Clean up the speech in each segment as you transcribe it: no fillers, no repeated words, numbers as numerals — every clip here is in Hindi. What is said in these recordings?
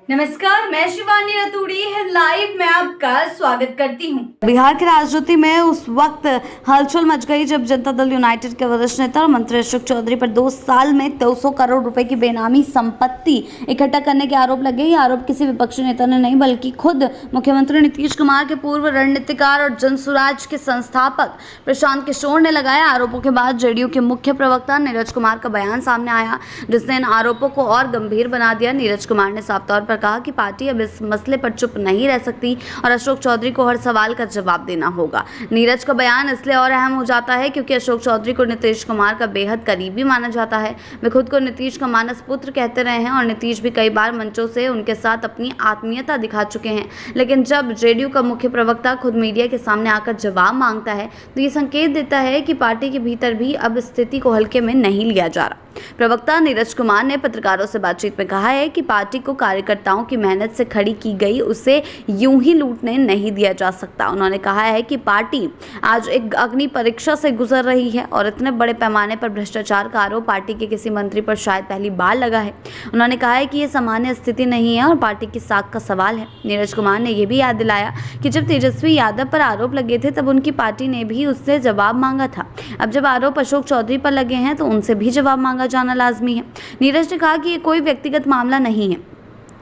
नमस्कार, मैं शिवानी रतूड़ी लाइव में आपका स्वागत करती हूं। बिहार की राजनीति में उस वक्त हलचल मच गई जब जनता दल यूनाइटेड के वरिष्ठ नेता और मंत्री अशोक चौधरी पर 2 साल में 200 करोड़ रुपए की बेनामी संपत्ति इकट्ठा करने के आरोप लगे। ये आरोप किसी विपक्षी नेता ने नहीं बल्कि खुद मुख्यमंत्री नीतीश कुमार के पूर्व रणनीतिकार और जनसुराज के संस्थापक प्रशांत किशोर ने लगाया। आरोपों के बाद जेडीयू के मुख्य प्रवक्ता नीरज कुमार का बयान सामने आया, जिसने इन आरोपों को और गंभीर बना दिया। नीरज कुमार ने साफ तौर पर कहा कि पार्टी अब इस मसले पर चुप नहीं रह सकती और अशोक चौधरी को हर सवाल का जवाब देना होगा। नीरज का बयान इसलिए और अहम हो जाता है क्योंकि अशोक चौधरी को नीतीश कुमार का बेहद करीबी माना जाता है। वे खुद को नीतीश का मानस पुत्र कहते रहे हैं और नीतीश भी कई बार मंचों से उनके साथ अपनी आत्मीयता दिखा चुके हैं। लेकिन जब जेडीयू का मुख्य प्रवक्ता खुद मीडिया के सामने आकर जवाब मांगता है तो ये संकेत देता है कि पार्टी के भीतर भी अब स्थिति को हल्के में नहीं लिया जा रहा। प्रवक्ता नीरज कुमार ने पत्रकारों से बातचीत में कहा है कि पार्टी को कार्यकर्ताओं की मेहनत से खड़ी की गई उसे यूं ही लूटने नहीं दिया जा सकता। उन्होंने कहा है कि पार्टी आज एक अग्नि परीक्षा से गुजर रही है और इतने बड़े पैमाने पर भ्रष्टाचार का आरोप पार्टी के किसी मंत्री पर शायद पहली बार लगा है। उन्होंने कहा है कि ये सामान्य स्थिति नहीं है और पार्टी की साख का सवाल है। नीरज कुमार ने यह भी याद दिलाया कि जब तेजस्वी यादव पर आरोप लगे थे तब उनकी पार्टी ने भी उससे जवाब मांगा था। अब जब आरोप अशोक चौधरी पर लगे हैं तो उनसे भी जवाब मांगा जाना लाजमी है। नीरज ने कहा कि ये कोई व्यक्तिगत मामला नहीं है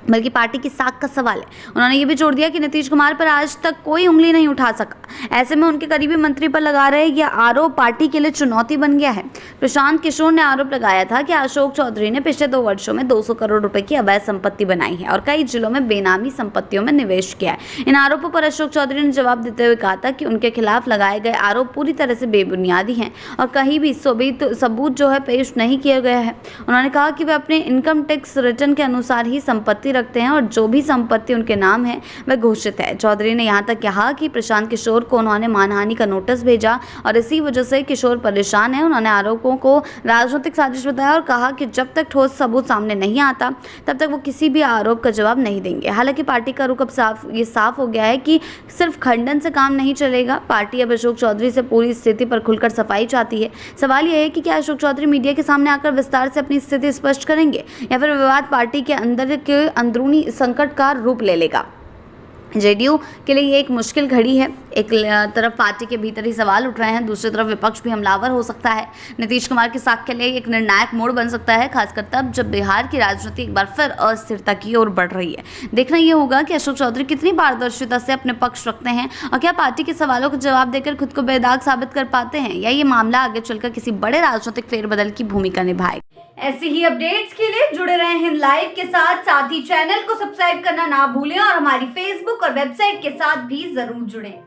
बल्कि पार्टी की साख का सवाल है। उन्होंने ये भी जोड़ दिया कि नीतीश कुमार पर आज तक कोई उंगली नहीं उठा सका। ऐसे में उनके करीबी मंत्री पर लगा रहे यह आरोप पार्टी के लिए चुनौती बन गया है। प्रशांत किशोर ने आरोप लगाया था कि अशोक चौधरी ने पिछले 2 वर्षों में 200 करोड़ रुपए की अवैध संपत्ति बनाई है और कई जिलों में बेनामी संपत्तियों में निवेश किया है। इन आरोपों पर अशोक चौधरी ने जवाब देते हुए कहा था कि उनके खिलाफ लगाए गए आरोप पूरी तरह से बेबुनियादी हैं और कहीं भी सबूत जो है पेश नहीं किया गया है। उन्होंने कहा कि वे अपने इनकम टैक्स रिटर्न के अनुसार ही संपत्ति रखते हैं और जो भी संपत्ति उनके नाम है वह घोषित है। चौधरी ने यहां तक कहा कि प्रशांत किशोर को उन्होंने मानहानि का नोटिस भेजा और इसी वजह से किशोर परेशान है। उन्होंने आरोपों को राजनीतिक साजिश बताया और कहा कि जब तक ठोस सबूत सामने नहीं आता तब तक वो किसी भी आरोप का जवाब नहीं देंगे। हालांकि पार्टी का रुख अब साफ हो गया है कि सिर्फ खंडन से काम नहीं चलेगा। पार्टी अब अशोक चौधरी से पूरी स्थिति पर खुलकर सफाई चाहती है। सवाल यह है कि क्या अशोक चौधरी मीडिया के सामने आकर विस्तार से अपनी स्थिति स्पष्ट करेंगे या फिर विवाद पार्टी के अंदर के अंदरूनी संकट का रूप ले लेगा। जेडीयू के लिए ये एक मुश्किल घड़ी है। एक तरफ पार्टी के भीतर ही सवाल उठ रहे हैं, दूसरी तरफ विपक्ष भी हमलावर हो सकता है। नीतीश कुमार की साख के लिए एक निर्णायक मोड़ बन सकता है, खासकर तब जब बिहार की राजनीति एक बार फिर अस्थिरता की ओर बढ़ रही है। देखना यह होगा कि अशोक चौधरी कितनी पारदर्शिता से अपने पक्ष रखते हैं और क्या पार्टी के सवालों का जवाब देकर खुद को बेदाग साबित कर पाते हैं या ये मामला आगे चलकर किसी बड़े राजनीतिक फेरबदल की भूमिका निभाएगा। ऐसी ही अपडेट्स के लिए जुड़े रहे हैं लाइव के साथ ही चैनल को सब्सक्राइब करना ना भूलें और हमारी फेसबुक और वेबसाइट के साथ भी जरूर जुड़ें।